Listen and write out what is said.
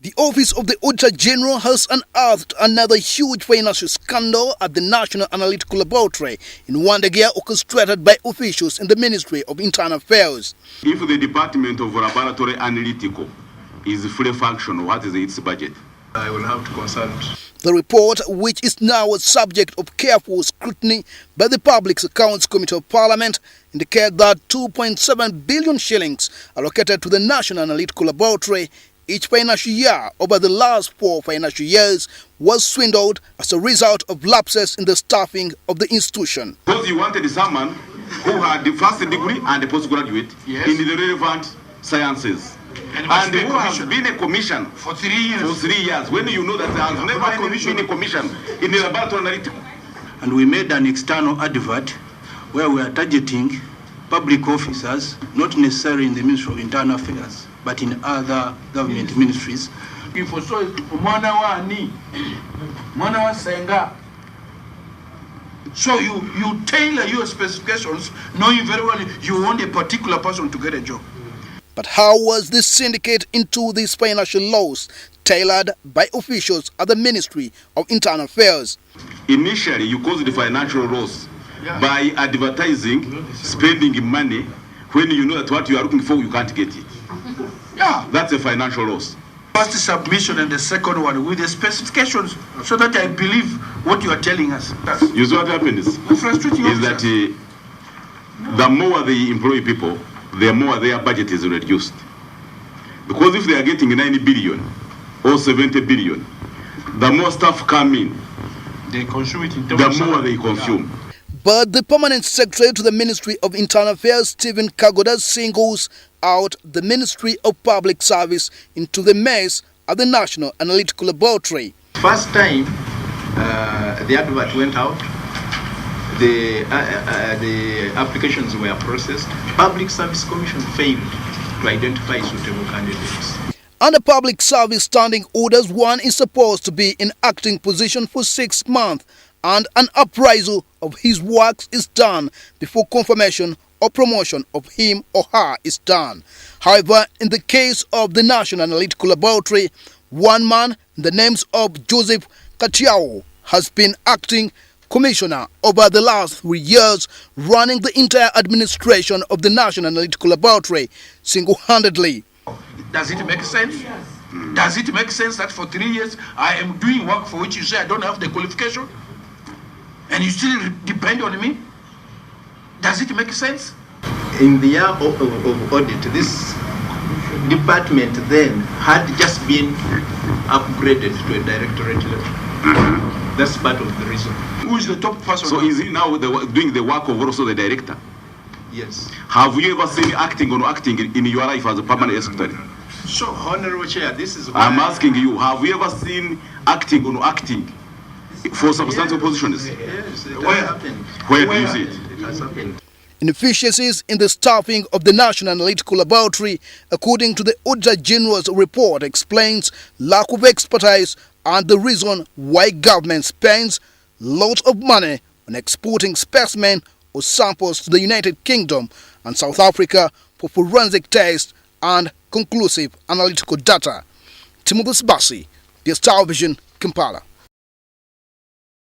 The Office of the Auditor General has unearthed another huge financial scandal at the National Analytical Laboratory in Wandegeya, orchestrated by officials in the Ministry of Internal Affairs. If the Department of Laboratory Analytical is fully functional, what is its budget? I will have to consult. The report, which is now a subject of careful scrutiny by the Public Accounts Committee of Parliament, indicates that 2.7 billion shillings allocated to the National Analytical Laboratory each financial year over the last 4 financial years was swindled as a result of lapses in the staffing of the institution. Because you wanted someone who had the first degree and a postgraduate in the relevant sciences. And who has been a commission for 3 years. For 3 years, when you know that there has never been a commission in the laboratory analytical. And we made an external advert where we are targeting public officers, not necessarily in the Ministry of Internal Affairs, but in other government ministries. So you tailor your specifications, knowing very well you want a particular person to get a job. But how was this syndicate into these financial laws tailored by officials at the Ministry of Internal Affairs? Initially, you caused the financial loss by advertising, spending money, when you know that what you are looking for, you can't get it. Yeah. That's a financial loss. First submission and the second one with the specifications, so that I believe what you are telling us. You see what happens is that the more they employ people, the more their budget is reduced. Because if they are getting 90 billion or 70 billion, the more staff come in, they consume it in the more they consume. But the Permanent Secretary to the Ministry of Internal Affairs, Stephen Kagoda, singles out the Ministry of Public Service into the mess at the National Analytical Laboratory. First time the advert went out, the applications were processed. Public Service Commission failed to identify suitable candidates. Under Public Service Standing Orders, one is supposed to be in acting position for 6 months, and an appraisal of his works is done before confirmation or promotion of him or her is done. However, in the case of the National Analytical Laboratory, one man in the names of Joseph Katiao has been acting commissioner over the last 3 years, running the entire administration of the National Analytical Laboratory single-handedly. Does it make sense? Yes. Does it make sense that for 3 years I am doing work for which you say I don't have the qualification? And you still depend on me? Does it make sense? In the year of audit, this department then had just been upgraded to a directorate level. That's part of the reason. Who is the top person? So is he now doing the work of also the director? Yes. Have you ever seen acting in your life as a permanent secretary? So, Honorable Chair, this is I'm asking you, have you ever seen acting for substantial positions? Yes, it has happened. Where do you see it? It has happened. Inefficiencies in the staffing of the National Analytical Laboratory, according to the Auditor General's report, explains lack of expertise and the reason why government spends lots of money on exporting specimens or samples to the United Kingdom and South Africa for forensic tests and conclusive analytical data. Timothy Bassi, the Star Vision, Kampala.